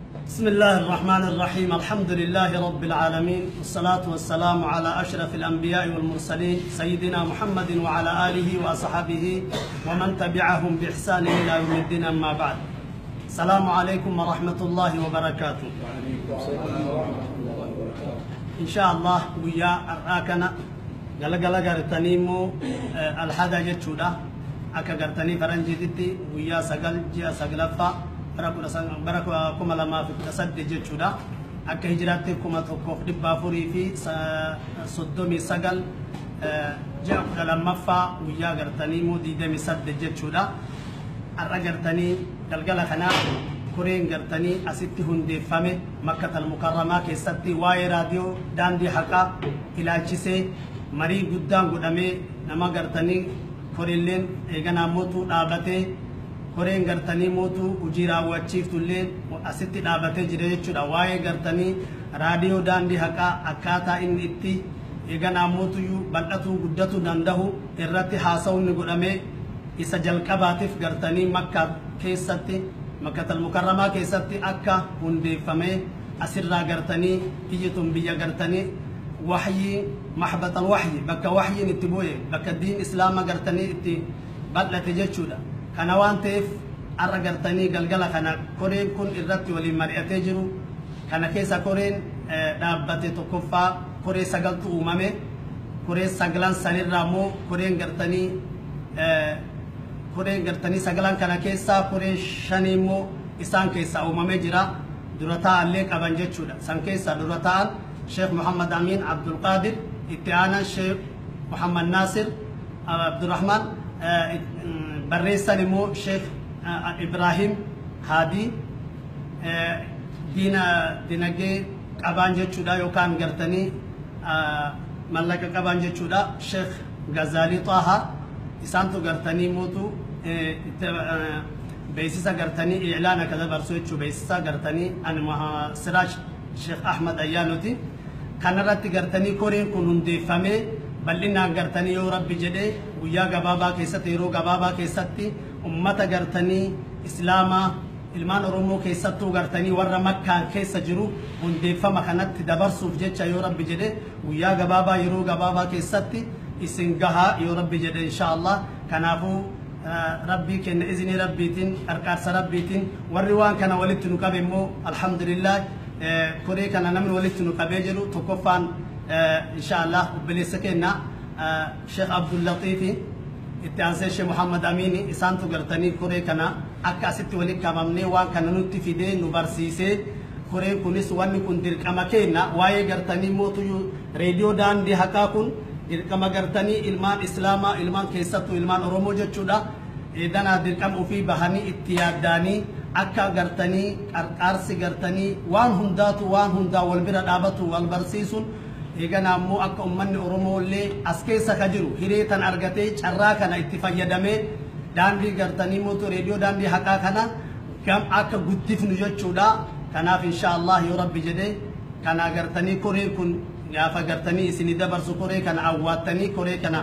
بسم الله الرحمن الرحيم. الحمد لله رب العالمين، والصلاة والسلام على أشرف الأنبياء والمرسلين سيدنا محمد وعلى آله وأصحابه ومن تبعهم بإحسان إلى يوم الدين. أما بعد، السلام عليكم ورحمة الله وبركاته. إن شاء الله ويا أراكنا قلقلا قرتنيمو الحدا جتشودا أكا قرتني فرنجيتي ويا سقل جيا سقلفا بركو كما لما في تصد جتشودا أكا هجراتي كما توقف دبا فوري في صدومي سقل جاء لما فا ويا قرتنيمو دي دمي سد جتشودا أرقرتني قلقلا خنا كورين قرتني أستي هندي فمي مكة المكرمة كيستي واي راديو داندي حقا إلى جسي مري قدام قدامي نما قرتني كوريلين إيغانا موتو دابتي كورين قرتني موتو وجيرا واتشيفتو اللين أستي دابتي جريتشو دا واي قرتني راديو داندي حقا أكاتا إن إتي إيغانا موتو يو بلأتو قدتو داندهو إراتي حاسوني قدامي إسا جلقباتف قرتني مكة كيستي مكة المكرمة كيستي أكا هندي فمي أسرى قرتني إيجتم بيا قرتني وحي محبة الوحي بك وحي نتبوي بك الدين إسلام قرتني إتي بلة تجتشودا كان وانتف أرى قرتني قلقلا كان كورين كن إرتي ولي مرئة تجرو كان كيسا كورين دابتي تكفى كوري سقلت أمامي كوري سقلان سنير رامو كورين قرتني كورين قرتني سقلان كان كيسا كورين شانيمو إسان كيسا أمامي جرا درتا الليك أبان جتشودا سان كيسا درتا شيخ محمد أمين عبد القادر اتعانا شيخ محمد ناصر عبد الرحمن بريسا نمو شيخ إبراهيم هادي ديناجي قبان جتشودا يوكان قرتني ملكة قبان جتشودا شيخ غزالي طه إسانتو قرتني موتو بيسيسا قرتني إعلانا كذا برسويتشو بيسيسا قرتني أنا مع سراج شيخ أحمد أيانوتي كان راتي قرتني كورين كنون دي فمي بلنا قرتني يو ربي جدي ويا قبابا كيستي رو قبابا كيستي أمتا قرتني إسلاما ilmaan oromoo keessattuu gartanii warra makkaan keessa jiru hundeeffama kanatti dabarsuuf jecha yoo rabbi jedhe guyyaa gabaabaa yeroo gabaabaa keessatti isin gahaa yoo rabbi jedhe inshaallah. kanaafuu rabbii kenna izni rabbiitiin qarqaarsa rabbiitiin warri waan kana walitti nu qabe immoo alhamdulillah koree kana namni walitti nu qabee jiru tokkoffaan inshaallah obboleessa kenna sheekh Abdul Latiif itti aansee sheekh Muhammad Amini isaantu gartanii koree kana akka asitti walitti qabamnee waan kana nutti fidee nu barsiisee koreen kunis wanni kun dirqama kenna waa'ee gartanii mootuu reediyoo daandii haqaa kun dirqama gartanii ilmaan islaamaa ilmaan keessattuu ilmaan oromoo jechuudha. Danaa dirqama ofii bahanii itti yaaddaanii akka gartanii qarqaarsi gartanii waan hundaa wal bira dhaabatu wal barsiisuun eegana ammoo akka ummanni oromoo illee as keessa ka jiru hireetan argatee carraa kana itti fayyadamee daandii gartanii mootuu reediyoo daandii haqaa kana gam akka guddifnu jechuudha. kanaaf inshaallah yoo rabbi jedhe kana gartanii koreen kun gaafa gartanii isini dabarsu koree kana awwaattanii koree kana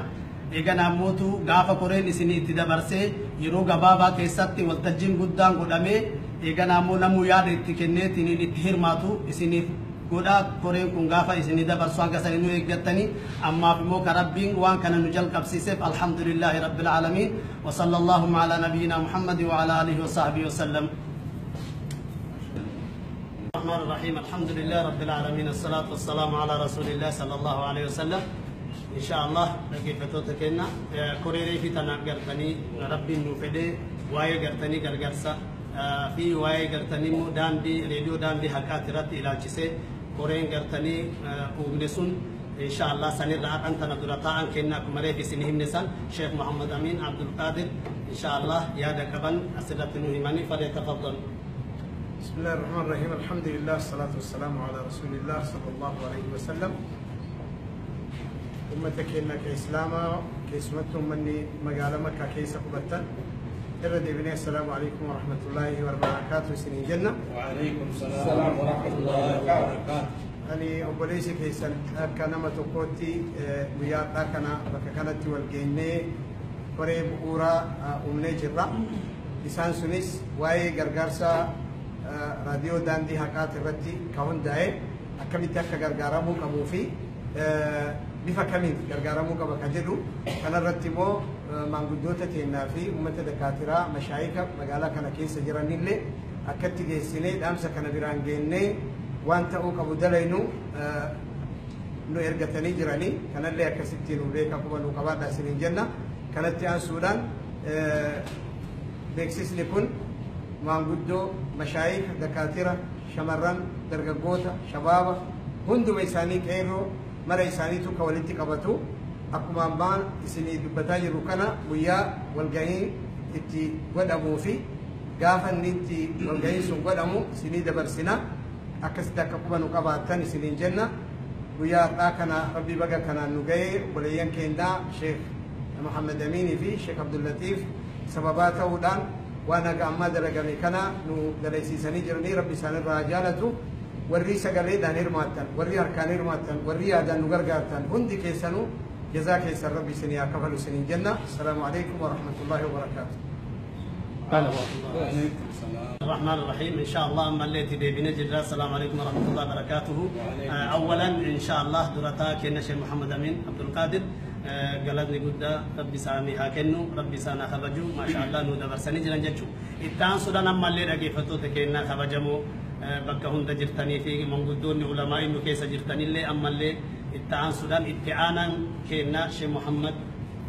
eegana mootuu gaafa koreen isini itti dabarsee yeroo gabaabaa keessatti waltajjiin guddaan godhamee eegana ammoo namuu yaada itti kenneetiin itti hirmaatu isiniif godhaa. koreen kun gaafa isini dabarsu hanga sanii nu eeggattanii ammaaf immoo ka rabbiin waan kana nu jalqabsiiseef alhamdulillahi rabbil aalamiin wa sallallahu ala nabiyyina muhammad wa ala alihi wa sahbihi wa sallam. الرحمن الرحيم. الحمد لله رب العالمين، الصلاة والسلام على رسول الله صلى الله عليه وسلم. إن شاء الله كيف تتكلنا كوريري في تناقرتني ربي نوفدي واي قرتني قرقرسا في واي قرتني داندي راديو داندي حكات رات إلى جسد كورين قرتني وبنسون إن شاء الله سنير أنت ندرتا أن كنا كمرة في سنهم نسان شيخ محمد أمين عبد القادر إن شاء الله يا دكبان أسئلة نهماني فليتفضل. بسم الله الرحمن الرحيم. الحمد لله والصلاة والسلام على رسول الله صلى الله عليه وسلم. أمتك إنك إسلاما كيسمتهم مني مقالة مكة كيسة قبتا إردي بني السلام عليكم ورحمة الله وبركاته سنين جنة. وعليكم السلام ورحمة الله وبركاته. أني أبوليسي كيسا أركانا متوقوتي وياك أركانا بكاكانت والجيني قريب أورا أمني جرا لسان سنس واي غرغرسا raadiyoo daandii haqaati irratti ka hundaa'e akkamitti akka gargaaramuu qabuu fi bifa kamiin gargaaramuu qaba ka jedhu kanarratti immoo maanguddoota teennaa fi uummata dakaatiraa mashaayika magaalaa kana keessa jiranillee akkatti geessinee dhaamsa kana biraan geennee waan ta'uu qabu dalaynu nu ergatanii jiranii kanallee akkasitti nu beeka quba nu qabaadha isiniin jenna kanatti aansuudhaan beeksisni kun maanguddoo mashaayika dakaatira shamarran dargaggoota shabaaba hunduma isaanii qeerroo mara isaaniitu ka walitti qabatu akkuma ammaan isinii dubbataa jiru kana guyyaa walgahii itti godhamuu fi gaafa inni itti walgahiin sun godhamu isinii dabarsina akkasitti akka quba nu qabaattan isiniin jenna guyyaa har'aa kana rabbii baga kanaan nu ga'ee obboleeyyan keenyaa Sheekh Muhammad Amiinii fi Sheekh Abdullatiif sababaa ta'uudhaan waan haga ammaa dalagame kana nu dalaysiisanii jiranii rabbi isaanirraa jaalatu warri sagaleedhaan hirmaattan warri harkaan hirmaattan warri yaadaan nu gargaartan hundi keessanuu jazaa keessan rabbi isinii haa kafalu isiniin jenna. Assalaamu alaikum wa rahmatullahi wa barakaatuh. الرحمن الرحيم إن شاء الله أما اللي تدبينا جدا السلام عليكم ورحمة الله وبركاته. أولا إن شاء الله درتا كنا شيخ محمد أمين عبد القادر قالتني قد ربي سامي هاكنو ربي سانا خبجو ما شاء الله نو دبر سني جلن جتشو إتان سودان أما اللي رجع فتو تكنا خبجمو بكهم تجرتني في منقدون علماء إنه كيس جرتني اللي أما اللي إتان سودان إتعانا كنا شيخ محمد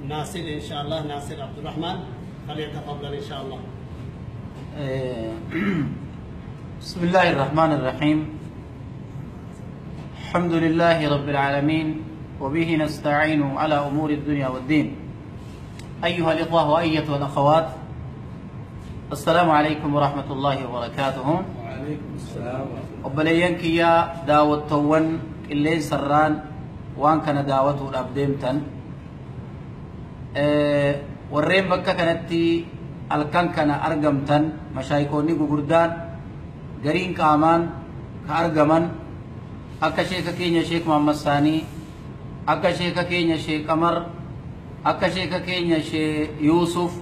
ناصر إن شاء الله ناصر عبد الرحمن فليتفضل إن شاء الله. بسم الله الرحمن الرحيم. الحمد لله رب العالمين وبه نستعين على أمور الدنيا والدين. أيها الإخوة وأيتها الأخوات السلام عليكم ورحمة الله وبركاته. وعليكم السلام. وبلينك يا داوة توان اللي سران وان كان دعوته الأبديمتن warreen bakka kanatti halkan kana argamtan mashaayikoonni gugurdaan gariin qaamaan ka argaman akka sheeka keenya Sheek Muhammad Saanii akka sheeka keenya Sheek Qamar akka sheeka keenya Sheek Yuusuf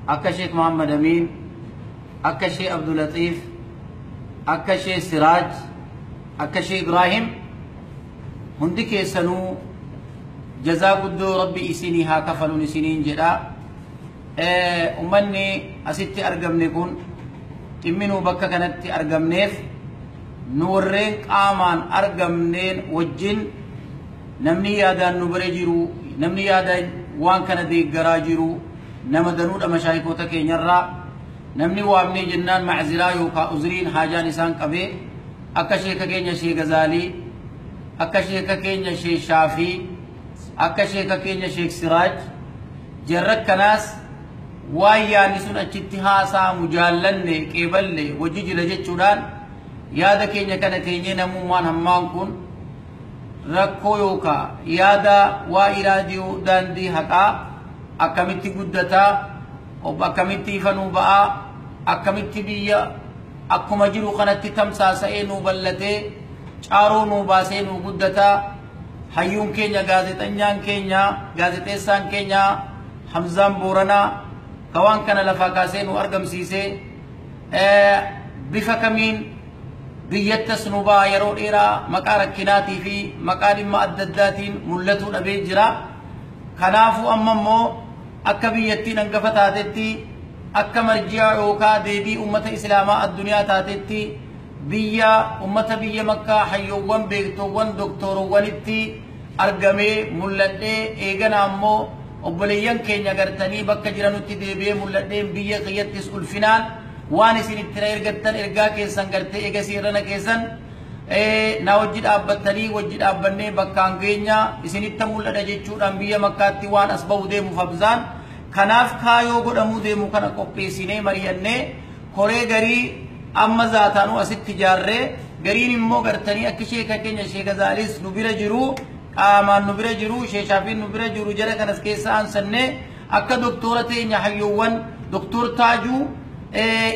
akka Sheek Muhammad Amiin akka Sheek Abdulatiif akka Sheek Siraaj akka Sheek Ibraahim hundi keessanuu جزاك الدو ربي إسيني ها كفلون إسينين جدا أمني أستي أرقم نكون إمنو بكا كانت أرقم نيف نورين آمان أرقم نين وجن نمني يادا نبرجرو نمني يادا وان كان دي قراجرو نمدنود مشايكو تكي نرى نمني وابني جنان معزلا يوكا أزرين حاجان إسان كبه أكا شيكا كينيا شي غزالي أكا شيكا كينيا شي شافي akka sheeka keenya Sheek Siraaj jarrak kanaas waayyaani sun achitti haasaa mujaallanne qeeballe wajji jira jechuudhaan yaada keenya kana teenyee namummaan hammaan kun rakkoo yookaa yaada waa'ee raadiyoo daandii haqaa akkamitti guddataa akkamitti ifanuu ba'aa akkamitti biyya akkuma jiru kanatti tamsaasa'ee nuu ballatee caaroo nuu baasee nuu guddataa hayyuun keenya gaazexeessaan keenya Hamzaan Booranaa kawaan kana lafaa kaasee nu argamsiisee bifa kamiin biyyattas nu baa yeroo dheeraa maqaa rakkinaatii fi maqaa dhimma adda addaatiin mul'atuu dhabee jira. Kanaafuu amma immoo akka biyyattiin hangafa taatetti akka marjiyaa yookaa deebii ummata islaamaa addunyaa taatetti biyya ummata biyya makkaa hayyoowwan beektoowwan doktorowwanitti argamee mul'adhee eegana ammoo obboleeyyan keenya gartanii bakka jiranutti deebi'ee mul'adheen biyya qiyyattis ulfinaan waan isin itti ergattan ergaa keessan gartee eega seerana keessan na wajji dhaabbattanii wajji dhaabbannee bakkaan keenya isinitti mul'adha jechuudhaan biyya makkaatti waan as ba'u deemuuf abzaan kanaaf kaayoo godhamuu deemu kana qopheessinee mari'annee koree garii amma zaataanuu asitti jaarree gariin immoo gartanii akka sheeka keenya Sheek Gazaalis nu bira jiru qaamaan nu bira jiru Sheek Shaafiin nu bira jiru jara kanas keessa aansannee akka doktora teenya hayyoowwan doktor Taajuu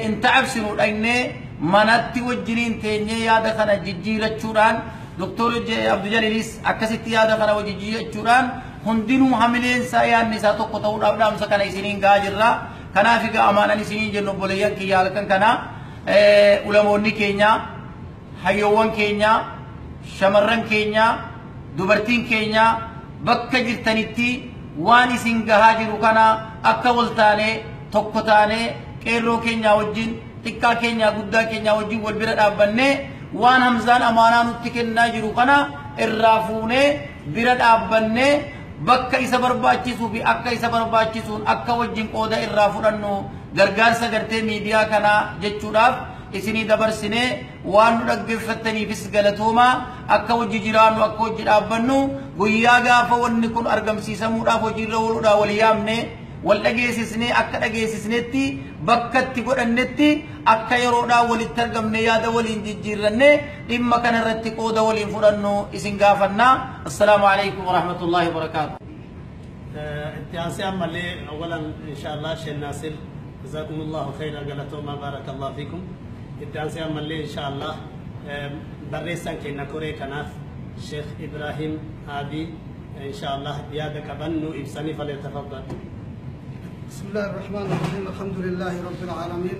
inta absinu dhaynee manatti wajjiniin teenyee yaada kana jijjiirachuudhaan doktor Abduu Jaliilis akkasitti yaada kana jijjiirachuudhaan hundinuu hamileensaa yaadni isaa tokko ta'uudhaaf dhaamsa kana isiniin gahaa jirra. Kanaaf egaa amaanan isiniin jennu obboleeyyan kiyya halkan kana ulamoonni keenya hayyoowwan keenya shamarran keenya dubartiin keenya bakka jirtanitti waan isin gahaa jiru kana akka wal taanee tokko taanee qeerroo keenya wajjin xiqqaa keenya guddaa keenya wajjin wal bira dhaabbannee waan hamzaan amaanaa nutti kennaa jiru kana irraa fuunee bira dhaabbannee bakka isa barbaachisuu fi akka isa barbaachisuun akka wajjin qooda irraa fudhannu gargaarsa gartee miidiyaa kana jechuudhaaf isinii dabarsinee waan nu dhaggeeffattaniifis galatoomaa akka hojii jiraannu akka hojii dhaabbannu guyyaa gaafa wanni kun argamsiisamuudhaaf hojiirra ooluudhaa wal yaamne wal dhageessisnee akka dhageessisnetti bakka itti godhannetti akka yeroodhaa walitti argamne yaada waliin jijjiirranne dhimma kana irratti qooda waliin fudhannu isin gaafannaa. Assalaamu alaykum wa rahmatullahi wa barakaatuh. اتياسي أمالي أولا إن شاء الله شيخ ناصر جزاكم الله خيرا قالتوما بارك الله فيكم. اتياسي أمالي إن شاء الله بريسان كينا كوري كناف شيخ إبراهيم هادي إن شاء الله يادك بنو إبساني فليتفضل. بسم الله الرحمن الرحيم الحمد لله رب العالمين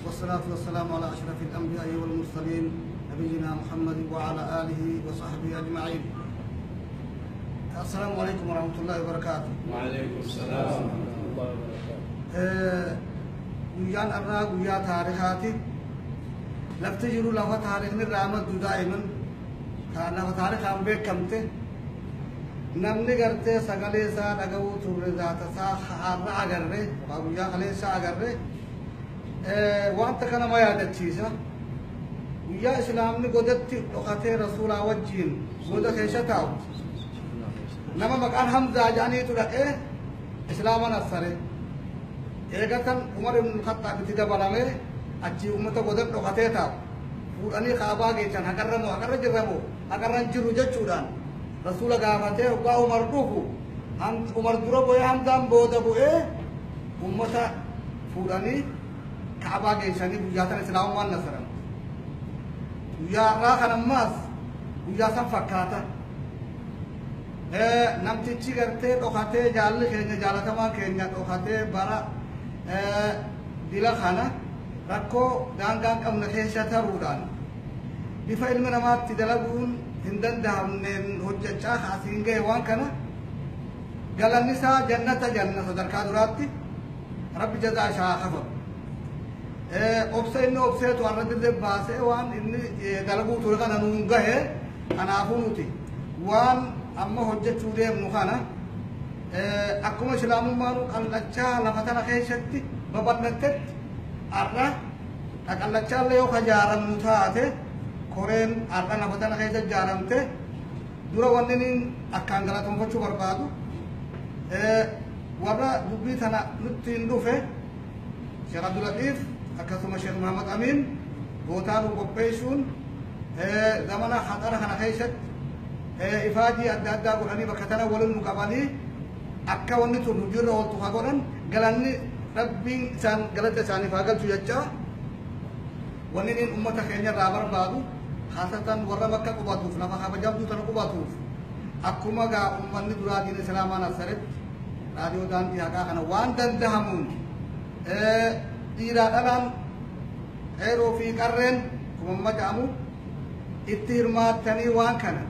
والصلاة والسلام على أشرف الأنبياء والمرسلين نبينا محمد وعلى آله وصحبه أجمعين. السلام عليكم ورحمة الله وبركاته. وعليكم السلام ورحمة الله وبركاته. ويان أراغ ويا تاريخاتي لفتجروا له تاريخ الرامد دائما كان له تاريخ عم بكمته namni gartee sagalee isaa dhaga'uu turre zaata isaa har'a agarre guyyaa kaleessa agarre wanta kana ma yaadachiisa guyyaa islaamni godatti dhokatee rasuulaa wajjiin goda keessa taa'u nama maqaan hamzaa jedhaniitu dhaqee islaama nassare eegatan umar ibn khattaab itti dabalamee achii ummata godan dhokatee taa'u fuudhanii kaabaa geechan haqarra moo haqarra jirra moo haqarran jiru jechuudhaan رسول قامته وقا عمر دوفو هم عمر درو بوي هم دام بودا بوي امتا فوراني كعبه گيشاني بوجاتن اسلام وان نصرن يا راخن ماس ويا سن فكاتا نمتي گرته دوخته جال كينيا جالتما كينيا دوخته برا ديلا خانا ركو دانگان كم نخيشا ترودان بفعل من ما تدلغون هندن دامنن هجچا خاسينگه وان كنا گلنسا جنت جنت دركا دراتي رب جزا شاخف اوبسين اوبسيت وارد دي باسه وان ان دلغو توركا نونگه انا فونوتي وان اما هجچو دي مخانا اكما اسلام مانو قلچا لفتنا خيشتي ببنتت ارا اقلچا ليو خجارن متاته Koren arkan apa tanah kaisa jaram te dura wannenin akan galatum fachu barbadu warna dubi tanah nutin dufe Syekh Abdul Latif akasuma Syekh Muhammad Amin gotaru goppesun zamana khatara kana kaisa ifaji adda qurani bakatana walun mukabali akka wanni tu nujur wal tu hagoran galanni rabbin san galata sani fagal tujacha wannenin ummata kenya rabar badu khasatan warra makka qubatuuf lafa kabajamtu tan qubatuuf akkuma gaa ummanni duraa diin islaamaa nasaret raadiyoo daandii haqaa kana waan dandahamuun dhiiraa dhalaan eeroo fi qarreen kumamma jedhamu itti hirmaattanii waan kana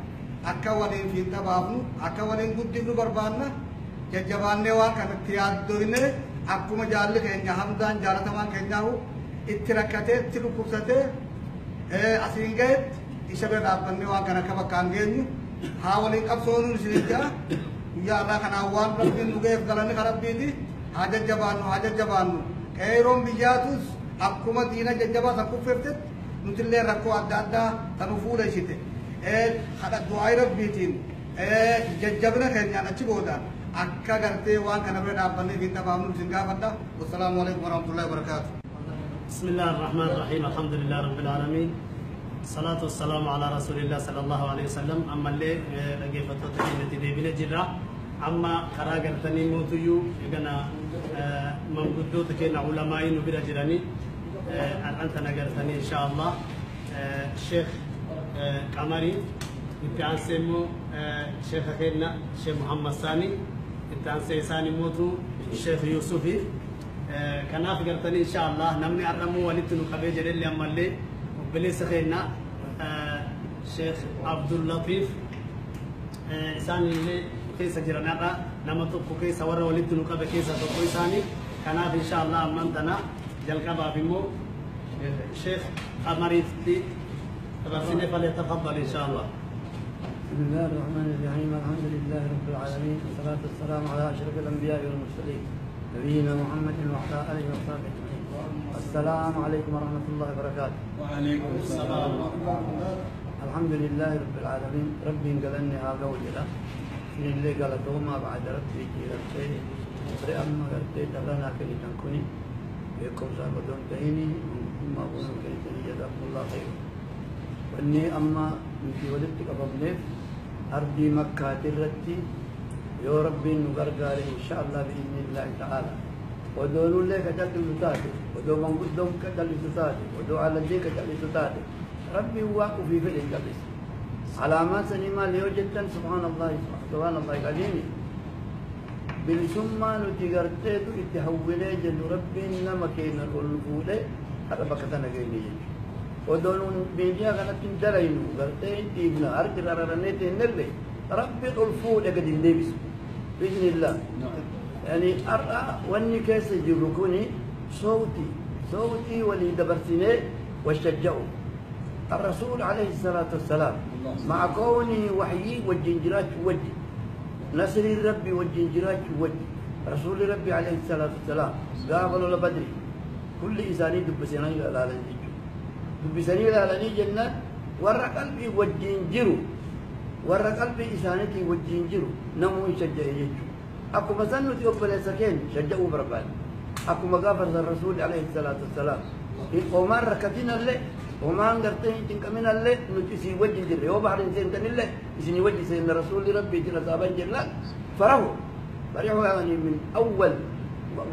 akka waliin fiin tabaafnu akka waliin guddifnu barbaanna jajjabaannee waan kanatti yaaddoyne akkuma jaalli keenya hamdaan jaalatamaan keenyaahu itti rakkatee itti dhukkubsatee asiin gaheet isa bira dhaabbannee waan kana akka bakkaan geenyu haa waliin qabsoonuun isin jaa guyyaa irraa kanaan waan rabbiin nu gaheef galanni ka rabbiiti haa jajjabaannu qeeroon biyyaatus akkuma diina jajjabaa san kuffeeftet nutillee rakkoo adda addaa tanu fuula ishite kadha du'aay rabbiitiin jajjabina keenyaan achi boodaan akka gartee waan kana bira dhaabbannee fi tabaafnu isin gaafadha. Wassalaamu alaikum warahmatullahi wabarakatuh. بسم الله الرحمن الرحيم الحمد لله رب العالمين الصلاة والسلام على رسول الله صلى الله عليه وسلم أما اللي لقي فتوة التي ديبنا جرا أما خراجر تاني موتيو إجنا من قدو تكين علماء نبير جراني أنت نجر تاني إن شاء الله الشيخ قمري إنتان سمو شيخ خيرنا شيخ محمد ثاني إنتان سيساني موتو الشيخ يوسفي kanaaf gartanii insha Allah namni arramu walitti nu qabee jedhellee ammallee obboleessa keenya Sheikh Abdul Latif isaan illee keessa jiran irra nama tokko keessa warra walitti nu qabe keessa tokko isaanii kanaaf insha Allah amman tana jalqabaaf immoo Sheikh Amaritti تبارك فليتفضل إن شاء الله. بسم الله الرحمن الرحيم الحمد لله رب العالمين والصلاة والسلام على أشرف الأنبياء والمرسلين نبينا محمد وعلى آله وصحبه أجمعين. السلام عليكم ورحمة الله وبركاته. وعليكم السلام ورحمة الله. الحمد لله رب العالمين ربي قالني هذا وجلا من اللي قالته ما بعد ربي جيرتي رأما قلتي ترانا كلي تنكوني يكون سابدون تهيني ما بقول كلي تهيني جزاكم الله خير. وإني أما في ولدت قبلنيف أرضي مكة ترتي يا ربي نقرقاري إن شاء الله بإذن الله تعالى ودولوا لك كتل لساتي ودو من قدهم كتل لساتي ودو على الدين كتل لساتي ربي واقف في فعل القبس على ما سنما ليو جدا سبحان الله قديمي بالسمى نتقرتيتو اتحولي جل ربي إنما كينا الألفولي هذا بكتنا قيني جل ودون بيجا كانت تنتلينو قرتين تيبنا أرجل أرانيتين نلي ربي الألفول قد النبس بإذن الله يعني أرى واني كيس يجركوني صوتي ولي دبرسيني وشجعوا الرسول عليه الصلاة والسلام مع كوني وحيي والجنجرات وجه نصر ربي والجنجرات وجه رسول ربي عليه الصلاة والسلام قابلوا لبدري كل إنساني دبسينا إلى العالمين دبسني لالني جنة ورا قلبي وجنجرو ورا قلبي إسانتي وجنجرو نمو يشجع يجو أكو مسنو تيوبل سكين شجعوا بربان أكو مغافر الرسول عليه الصلاة والسلام وما ركتنا اللي وما انقرتين تنكمنا اللي نتسي وجنجر يو بحر سنتن اللي يسني وجه سيدنا رسول ربي جل صابن جلال فرحوا يعني من أول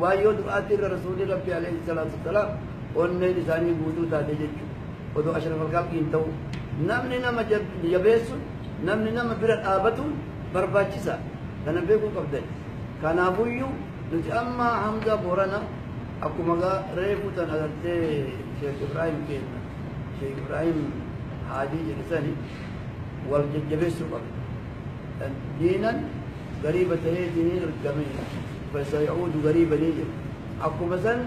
ويود آتي رسول ربي عليه الصلاة والسلام وني لساني بودو تاتي جيجو ودو أشرف الخلق ينتو نمني نما جبيسو نمني نما برد آبتو برباچسا كان بيكو قبدي كان أبويو نتي أما حمزة بورنا أكو مغا ريفو تنغرتي شيخ إبراهيم كينا شيخ إبراهيم حاجي جلساني والجبيسو قبل دينا غريبة هي دينين الجميع فسيعود غريبا نيجر أكو مثلا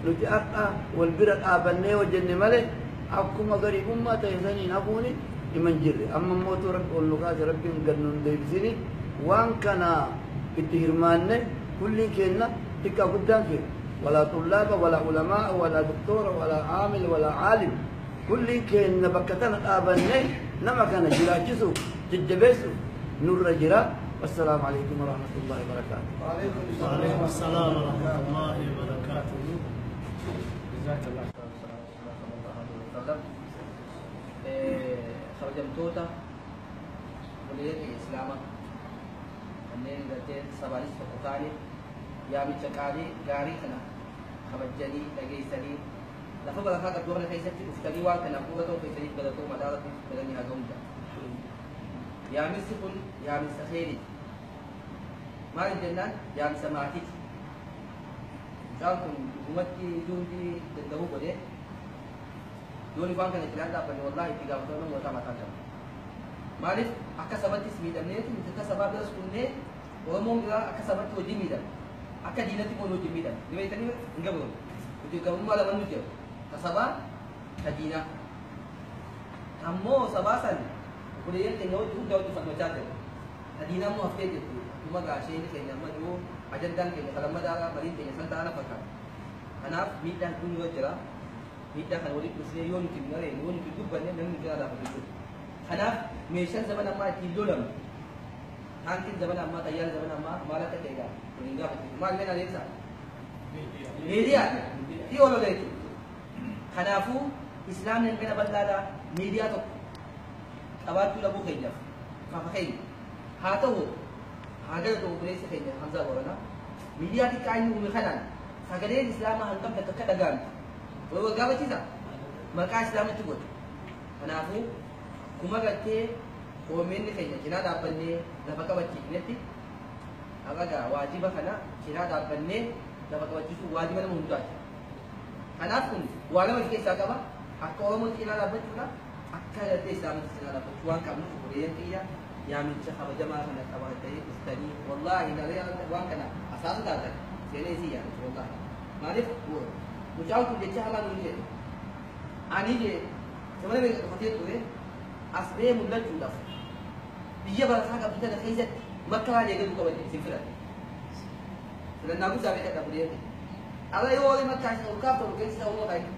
نتي أرقى والبرد آبني وجن ملك أكو غريب ما تيساني نبوني إمن جري أما موتو رب والنقاس ربي قرنون ديبسيني وان كان اتهرمان كل كينا تكا قدام كي ولا طلاب ولا علماء ولا دكتور ولا عامل ولا عالم كل كينا بكتنا آبني نما كان جراجسو ججبسو نور جرا والسلام عليكم ورحمة الله وبركاته. وعليكم السلام ورحمة الله وبركاته. جزاك الله خير. خرجمتوتا وليت الإسلام أنين قتين سباليس فقطاني يا بيتشكالي غاري كنا خبجني لجيسني لفظ لك هذا الدور لكي سبتي أفتني وكنا قوته في سرير بدته مدارة بدني هجومته يا مسكون يا مسخيري ما الجنة يا مسماتي كانكم أمتي دونتي تدهو بدي دوني بانك نتلاد أبني والله تيجا بتونا موتا ما تاجم مالك أكسبت اسمي دمنيت متكسبت درس كنّي وهم لا أكسبت وجي ميدا أكدينتي كونو وجي ميدا دبي تاني نجابون وجي كم ما لمن وجي كسبت كدينا أمو سباسن وليه تنجو جود فتوى كدينا مو أفتي جدو cuma gak sih ini kayaknya maju ajandan kayaknya kalau madara balik kayaknya santana pakai karena midah dulu aja midah kan ulit mesti yon kimare yon kitu banyak yang mungkin ada begitu karena mesin zaman amma tidulam nanti zaman amma tayar zaman amma malah ketiga meninggal begitu mal mana lihat media tiolo itu karena aku Islam yang kena bandara media tu awal tu labu kayaknya apa kayak hatu ada tu boleh sekali Hamzah orang media di kain umur kanan sagade Islam hantam dekat kadagan bawa gawa cita maka Islam itu buat kenapa kuma gate komen ni kayaknya kina dapat ni dapat kawat nanti agak wajib kana kina dapat ni dapat wajib wajib mana mundur. Anak pun wala masih kisah apa? Aku orang mesti nak dapat juga. Aku ada Islam mesti nak dapat. Tuan kamu boleh dia yang mencakap jamaah kena tahu tadi istani. Wallahi dari yang tuan kena asal tak ada. Sini sih yang tuan. Mari Mujahid tu dia cakap ni je. Ani je. Sebenarnya kata tu asbe mudah juga. Dia berasa kat kita dah khizat. Makkah dia ke buka balik simpulan. Dan Nabi sampai kata boleh ni. Ada yang orang Makkah itu kafir tu kita Allah baik.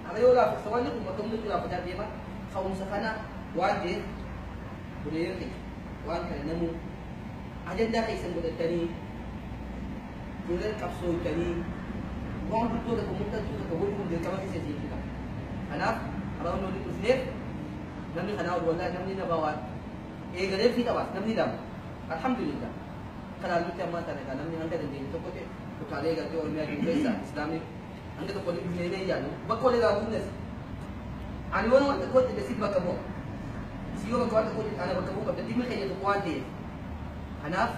Ada yang orang soalnya tu Makkah tu apa dah dia mah. Kaum safana wajib boleh ni. Wan kan nemu. Agenda kaisan boleh tadi. Boleh kapsul tadi. Wan tu dah komunitas tu dah boleh dia kama kisah kita. Anak kalau nak diusir namni khana wala namni nabawan. Gede kita bas namni dam. Alhamdulillah. Kalau kita mata ni namni anda dan dia tu kote. Utare gati और मैं कैसा इस्लामिक अंदर तो कोई भी नहीं जानू बकोले ला बुंदस अनवन वक्त को जैसे बकबो सीओ बकवाट को अना बकबो कब दिन में कहीं तो क्वांटे हनाफ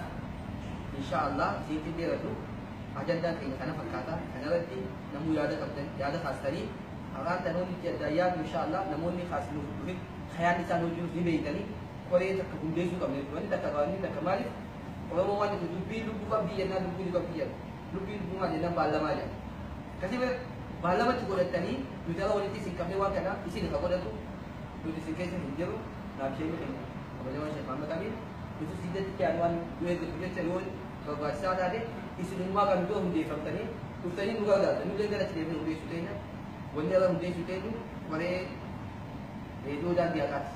इंशाअल्लाह सीटी दे रखो अजेंडा कहीं खाना पकाता खाना रहती नमू याद करते याद खास करी अगर तनों की दया इंशाअल्लाह नमू ने खास लोग भी ख्याल निशानों जो भी बेइतनी कोरे तक बुंदे जो कम नहीं तक करवानी न कमाली और वो वाले जो भी लोग का भी है ना लोग का भी है Lupin bunga dia nampak lama aja. Kasi balama tu boleh tani, kita lah wanita singkap ni wang kena, isi ni kau dah tu, tu disingkai sih hijau, nak cari ni. Apa jaman saya paham kami, itu sida tiada wan, dua tu punya celur, kau bahasa ada deh, isi rumah kan tu hundi faham tani, tu tani juga ada, tani juga ada cerita hundi sudah ni, wanda lah hundi sudah tu, mana itu dan dia kat,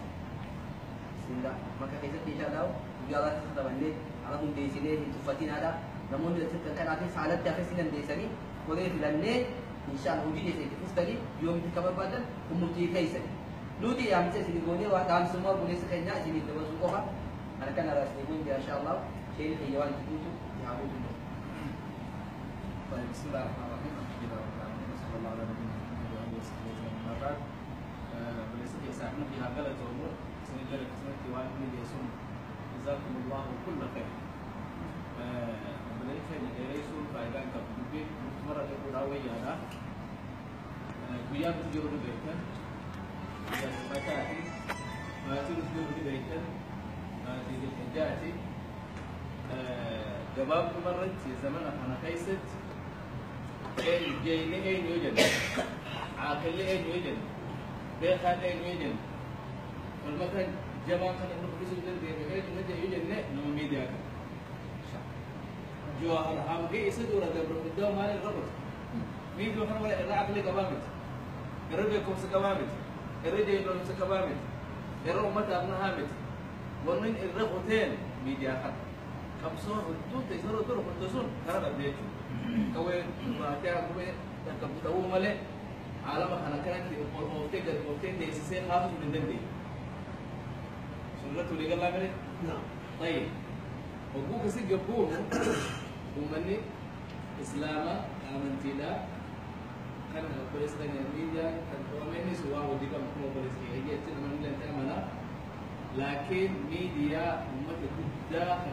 sehingga maka kita tidak tahu, juga lah kita balik, alam hundi sini itu fatin ada. Namun dia ceritakan nanti salat dia kesinan desa ni boleh filane insyaallah uji desa itu tadi yom di kabar badan umuti kaisa lu di yang saya sini goni wa dalam semua boleh sekenya sini termasuk kau ada kan ada sini pun insyaallah saya hiyawan itu ya abu itu baik bismillahirrahmanirrahim alhamdulillah sallallahu alaihi wasallam boleh saja saya nak dihagal atau sini dari kesempatan tiwan ini dia sun jazakumullahu kull khair Malaysia ni dari sul faedah ka bukit mara ke purawi ada biar tujuh ribu kan biar baca ni macam tujuh ribu kan di kerja ni jawab kemarin si zaman anak kaiset jadi ni nyujen akal ni nyujen bekan ni nyujen kalau makan jamaah kan untuk berisukan dia ni nyujen ni no media جوهر هم جي يسدوا رد الدوام مال الربط مين جوهر ولا الرعب اللي قوامت الرد يكون سكوامت الرد يكون سكوامت الرد متى ابن هامت ومن الربطين ميديا خط خمسون وتو تيسروا تروح وتسون كرب البيت كوي ما تعرف كوي تكبتوا ماله عالم أنا كان في أوفتين دي سين خاص من دندي سنة تولي قال لي نعم طيب وقوك سيد يقول ومني إسلام آمنتنا كان البوليس dengan media kan ini semua wajib kamu polis ini itu memang tidak mana lakin media umat itu dah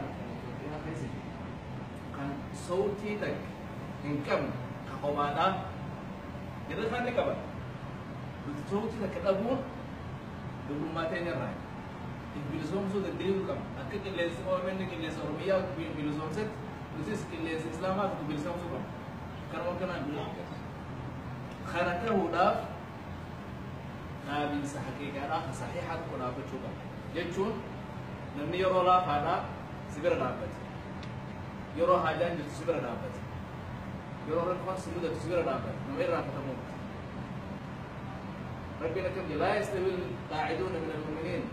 kan sauti tak income kahwada jadi kan ni kabar sauti tak ketabu dulu matanya rai bilisong so dan diri kam akik les orang ni les Oromia bilisong set Lucis les Islam atau bilisong so kam karena kena bilang karena huda nabi sahihkan sahihat kuna becuba jechun namni yorola pada sibir dapat yoro hajan itu sibir dapat yoro kan semua itu sibir dapat namai dapat kamu Rabbina kam la yastawi al-qa'iduna min al-mu'minin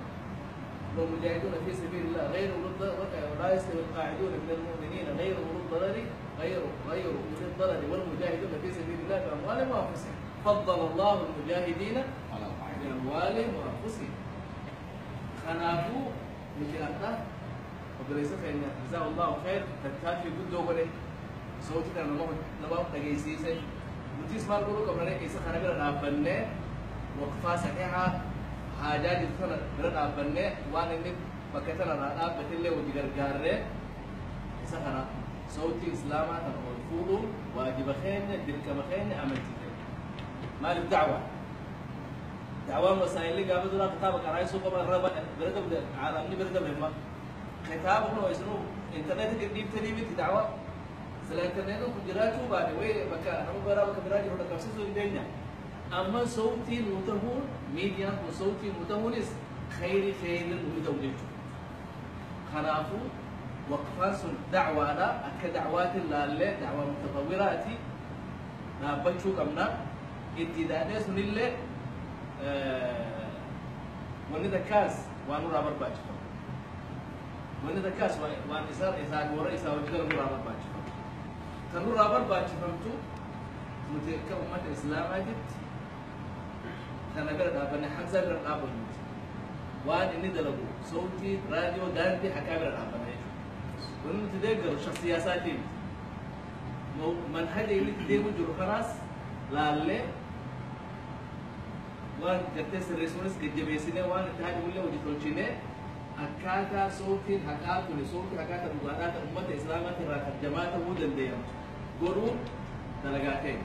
والمجاهدون في سبيل الله غير ولا يستوي القاعدون من المؤمنين غير أولي الضرر غير أولي الضرر والمجاهدون في سبيل الله بأموالهم وأنفسهم فضل الله المجاهدين بأموالهم وأنفسهم خنافوا مجاهدة وبليس فإن جزاه الله خير تكافي قد وقله صوتك أنا نبغى تجيسيسه وتيس ما نقوله كمان إيش خنابير نابنة وقفة صحيحة حاجات يتكلم برد أبناء وان إني بكتنا رأى بتلله وجير جاره إذا كنا صوتي إسلاما تنقول واجب خين تلك بخين أمنت ما الدعوة دعوة مسائل اللي قابل دولار كتابك على سوق مرة برد عالمي برد مهمة كتابه هو اسمه إنترنت قديم تنيمي دعوة سلا إنترنت كجراته بعد وين بكا أنا مبارا بكبراجي هذا كمسيس الدنيا أما صوتي متهون ميديا وصوتي متهونس خير المتولج خلافه وقفاس دعوة لا كدعوات الله دعوة متطوراتي نابتشو كمنا ابتداء سن الله وندا كاس وانو رابر باج وندا كاس وان إسار ورا إسار وجدر رابر باج كانو رابر باج فهمتو متذكر أمة الإسلام أجد كان برد أبني حمزة برد أبني وان إني دلقو صوتي راديو داندي حكاية برد أبني ونتذكر شخصياتي منهج اللي تديمو جرو خلاص لالله وان كتير سرسونس كجبيسينه وان تهاج ولا وجتولشينه أكاتا صوتي حكاتا لصوتي حكاتا بقارات أمة الإسلام تراك الجماعة ودن ديم قرون دلقاتين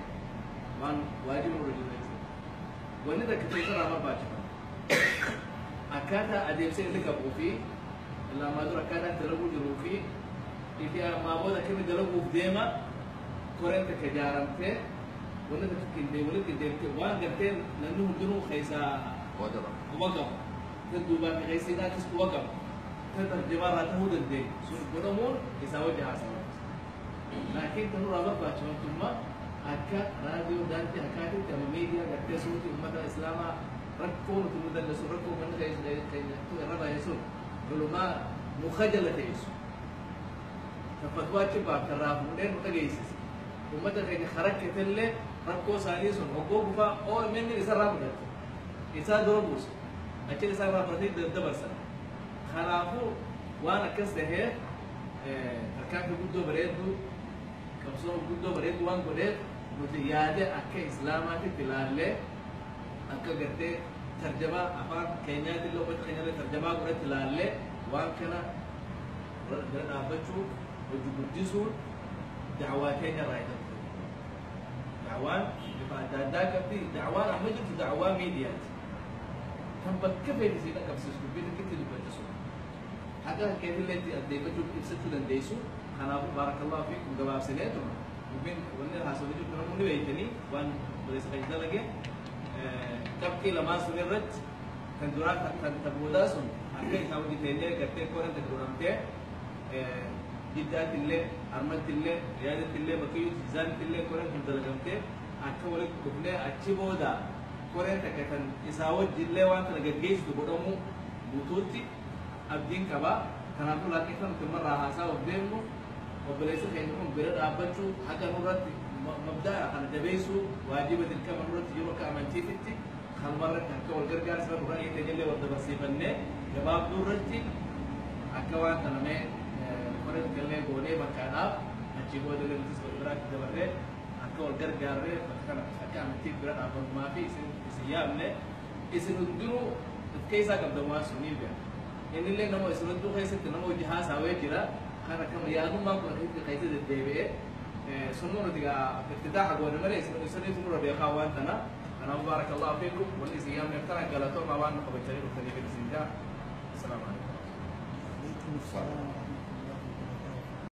وان واجب الرجل وان إذا كتير رابع باجي أكاتا أديم سين لك أبو في إلا ما دور أكاتا تلقو جروفي إذا ما بود كم تلقو بديما كورنت كجارمته ولا تكين ولا كديم وان قتين لأنه دنو خيسا وقف تدوبا خيسينا كس وقف تترجمة راته دندي سون بدمون يساوي جهاز لكن تنو رابع باشون ثم أكا راديو دانتي أكادي تام ميديا قتين صوتي أمة الإسلام ركون ثم دلسو ركون من خيس ربع يسون علماء مخجلة يسون ففتوى شباب ترافونين متجيسس أمة الخير خرج كتله ركو ساليسون حقوق فا أو مني إسرع رابط إسرع دروبوس أكيد إسرع رابطين دبرسن خلافو وأنا كسره أكاد بدو بريدو كمسو بدو بريدو وان بريد متيادة أكيد إسلامات تلاله أكيد قتة ترجمة أفان كينيا تلو بس كينيا ترجمة قرأت تلاله وان كنا رابطو وجبرتيسون دعواتين رايدة دعوان بعد ذاك في دعوان عملت دعوان ميديا كم بكفي نسينا كبسس كبير كتير بتسو هذا كيف اللي أدي بجوب إبسطوا لنديسو أنا بارك الله فيكم جواب سنتهم وبين ونر حاسب بجوب كنا مني بيتني وان بس خيجنا لقى تبكي لما سنرت كان دورات كان تبوداسون أكيد سامي تيجي كتير كورن تدورامته جدات اللي أرمت اللي رياضة اللي بكيو زانت اللي كورن كم دلقمته أكمل كفنة أتشبودا كورن تكتن إساوت جلة وان تنجيش تبودمو بوتوتي أبدين كبا كنا نقول لك إحنا نتمر راحة وبديمو وبليس خيرهم برد أبتشو حاجة مرات مبدأ أنا جبيسو واجبة الكم مرات يوم كمان تيفتي خل مرة كنا والجرجال سبب رأي تجلي والدبسيبنة جواب دورتي أكوان تنامي كورن كله بولي بكانا أتشبو دلهم تسبب برات دبره أكوان والجرجال بكانا أكمل تيف برد أبغى ما في سيامنا إسنودو كيسا كبدوا سنيبيا إن اللي نمو إسنودو كيسة نمو جهاز هواي كذا خنا كم يادو ما كنا كيسة الدبي سنورة تيجا افتتاح قوة مرة سنورة بيخاوان تنا أنا بارك الله فيكم واللي سيام يفترق قالتهم ما وان قبل تاريخ الثاني في السنجاب السلام عليكم.